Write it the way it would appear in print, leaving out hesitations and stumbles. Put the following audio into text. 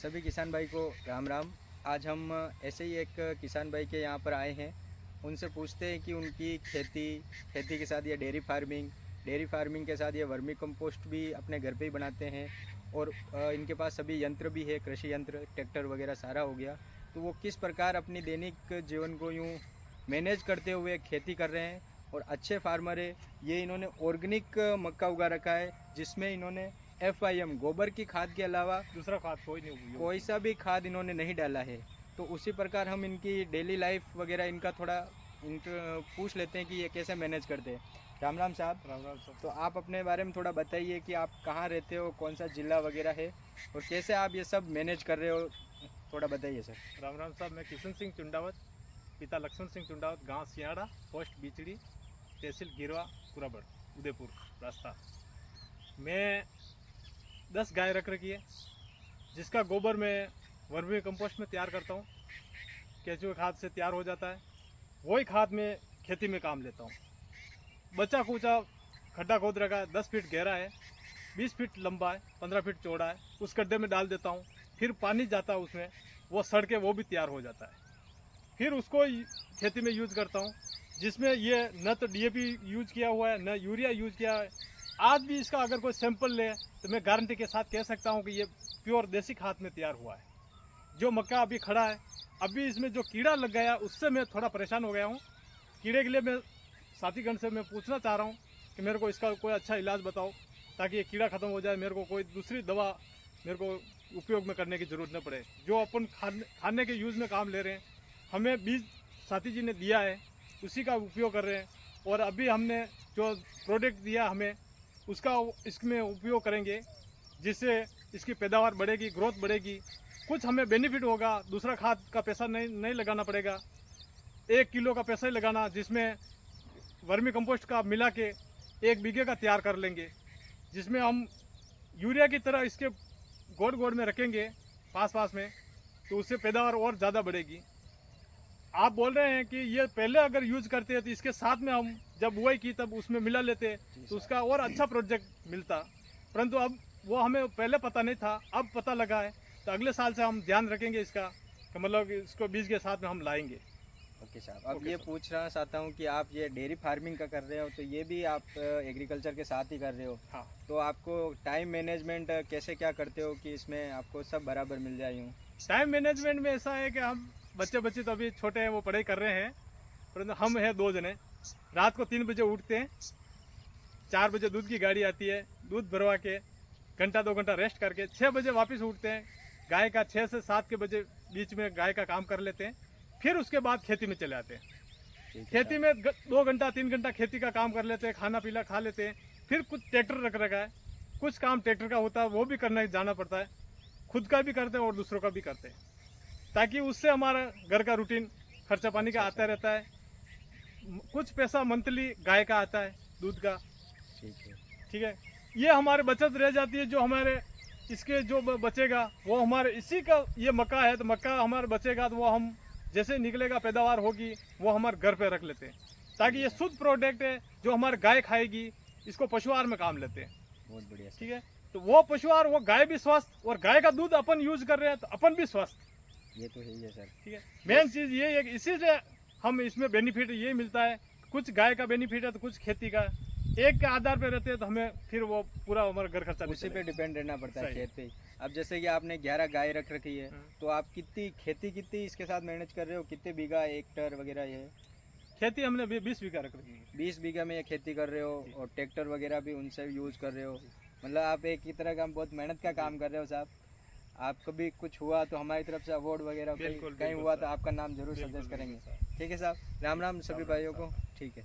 सभी किसान भाई को राम राम। आज हम ऐसे ही एक किसान भाई के यहाँ पर आए हैं। उनसे पूछते हैं कि उनकी खेती के साथ ये डेयरी फार्मिंग के साथ ये वर्मी कंपोस्ट भी अपने घर पे ही बनाते हैं। और इनके पास सभी यंत्र भी है, कृषि यंत्र, ट्रैक्टर वगैरह सारा हो गया। तो वो किस प्रकार अपनी दैनिक जीवन को यूँ मैनेज करते हुए खेती कर रहे हैं और अच्छे फार्मर है। ये इन्होंने ऑर्गेनिक मक्का उगा रखा है, जिसमें इन्होंने FIM गोबर की खाद के अलावा दूसरा खाद कोई सा भी खाद इन्होंने नहीं डाला है। तो उसी प्रकार हम इनकी डेली लाइफ वगैरह इनका थोड़ा पूछ लेते हैं कि ये कैसे मैनेज करते हैं। राम राम साहब। राम राम साहब। तो आप अपने बारे में थोड़ा बताइए कि आप कहाँ रहते हो, कौन सा जिला वगैरह है और कैसे आप ये सब मैनेज कर रहे हो, थोड़ा बताइए सर। राम राम साहब, मैं किशन सिंह चुंडावत, पिता लक्ष्मण सिंह चुंडावत, गांव सियाड़ा, पोस्ट बिचड़ी, तहसील गिरवा, पुराबड़, उदयपुर रास्ता। मैं 10 गाय रख रखी है, जिसका गोबर मैं वर्मी कंपोस्ट में तैयार करता हूँ। केंचुए खाद से तैयार हो जाता है, वही खाद मैं खेती में काम लेता हूँ। बचा कुचा खड्डा खोद रखा है, 10 फीट गहरा है, 20 फीट लंबा है, 15 फीट चौड़ा है। उस गड्ढे में डाल देता हूँ, फिर पानी जाता है उसमें, वो सड़ के वो भी तैयार हो जाता है। फिर उसको खेती में यूज करता हूँ, जिसमें ये न तो DAP यूज किया हुआ है, न यूरिया यूज किया है। आज भी इसका अगर कोई सैंपल ले तो मैं गारंटी के साथ कह सकता हूँ कि ये प्योर देसी खाद में तैयार हुआ है। जो मक्का अभी खड़ा है, अभी इसमें जो कीड़ा लग गया उससे मैं थोड़ा परेशान हो गया हूँ। कीड़े के लिए मैं साथीगण से मैं पूछना चाह रहा हूँ कि मेरे को इसका कोई अच्छा इलाज बताओ, ताकि ये कीड़ा खत्म हो जाए, मेरे को कोई दूसरी दवा मेरे को उपयोग में करने की ज़रूरत न पड़े। जो अपन खाने के यूज़ में काम ले रहे हैं, हमें बीज साथी जी ने दिया है, उसी का उपयोग कर रहे हैं। और अभी हमने जो प्रोडक्ट दिया हमें, उसका इसमें उपयोग करेंगे, जिससे इसकी पैदावार बढ़ेगी, ग्रोथ बढ़ेगी, कुछ हमें बेनिफिट होगा। दूसरा खाद का पैसा नहीं लगाना पड़ेगा, 1 किलो का पैसा ही लगाना, जिसमें वर्मी कंपोस्ट का मिला के 1 बीघे का तैयार कर लेंगे, जिसमें हम यूरिया की तरह इसके गोड़ गोड़ में रखेंगे पास में, तो उससे पैदावार और ज़्यादा बढ़ेगी। आप बोल रहे हैं कि ये पहले अगर यूज करते हैं तो इसके साथ में हम जब बुआई की तब उसमें मिला लेते तो उसका और अच्छा प्रोजेक्ट मिलता, परंतु अब वो हमें पहले पता नहीं था, अब पता लगा है। तो अगले साल से हम ध्यान रखेंगे इसका, कि मतलब इसको बीज के साथ में हम लाएंगे। ओके साहब, अब ये पूछना चाहता हूँ कि आप ये डेयरी फार्मिंग का कर रहे हो, तो ये भी आप एग्रीकल्चर के साथ ही कर रहे हो। हाँ। तो आपको टाइम मैनेजमेंट कैसे क्या करते हो कि इसमें आपको सब बराबर मिल जाए? यूँ टाइम मैनेजमेंट में ऐसा है कि हम बच्चे तो अभी छोटे हैं, वो पढ़ाई कर रहे हैं, परंतु हम हैं 2 जने। रात को 3 बजे उठते हैं, 4 बजे दूध की गाड़ी आती है, दूध भरवा के घंटा 2 घंटा रेस्ट करके 6 बजे वापस उठते हैं। गाय का 6 से 7 के बजे बीच में गाय का काम कर लेते हैं, फिर उसके बाद खेती में चले आते हैं। खेती में 2 घंटा 3 घंटा खेती का काम कर लेते हैं, खाना पीना खा लेते हैं। फिर कुछ ट्रैक्टर रख रखा है, कुछ काम ट्रैक्टर का होता है, वो भी करना जाना पड़ता है। खुद का भी करते हैं और दूसरों का भी करते हैं, ताकि उससे हमारा घर का रूटीन खर्चा पानी का आता रहता है। कुछ पैसा मंथली गाय का आता है, दूध का। ठीक है, ये हमारे बचत रह जाती है। जो हमारे इसके जो बचेगा वो हमारे इसी का, ये मक्का है तो मक्का हमारे बचेगा, तो वो हम जैसे निकलेगा पैदावार होगी वो हमारे घर पे रख लेते हैं, ताकि ये शुद्ध प्रोडक्ट है जो हमारे गाय खाएगी। इसको पशुआहार में काम लेते हैं। बहुत बढ़िया। ठीक है, तो वो पशुआहार, वो गाय भी स्वस्थ, और गाय का दूध अपन यूज कर रहे हैं तो अपन भी स्वस्थ। ये तो है ही है सर। ठीक है, मेन चीज ये है, इसी से हम इसमें बेनिफिट ये मिलता है। कुछ गाय का बेनिफिट है तो कुछ खेती का, एक के आधार पे रहते हैं, तो हमें फिर वो पूरा हमारा घर खर्चा उसी पे डिपेंड रहना पड़ता है, खेत पे। अब जैसे कि आपने 11 गाय रख रखी है, तो आप कितनी इसके साथ मैनेज कर रहे हो? कितने बीघा, हेक्टर वगैरह? ये खेती हमने 20 बीघा रख रखी है। 20 बीघा में ये खेती कर रहे हो, और ट्रैक्टर वगैरह भी उनसे यूज कर रहे हो। मतलब आप एक ही तरह का बहुत मेहनत का काम कर रहे हो साहब। आपको भी कुछ हुआ तो हमारी तरफ से अवार्ड वगैरह कहीं हुआ तो आपका नाम जरूर सजेस्ट करेंगे। ठीक है साहब, राम राम सभी भाइयों को। ठीक है।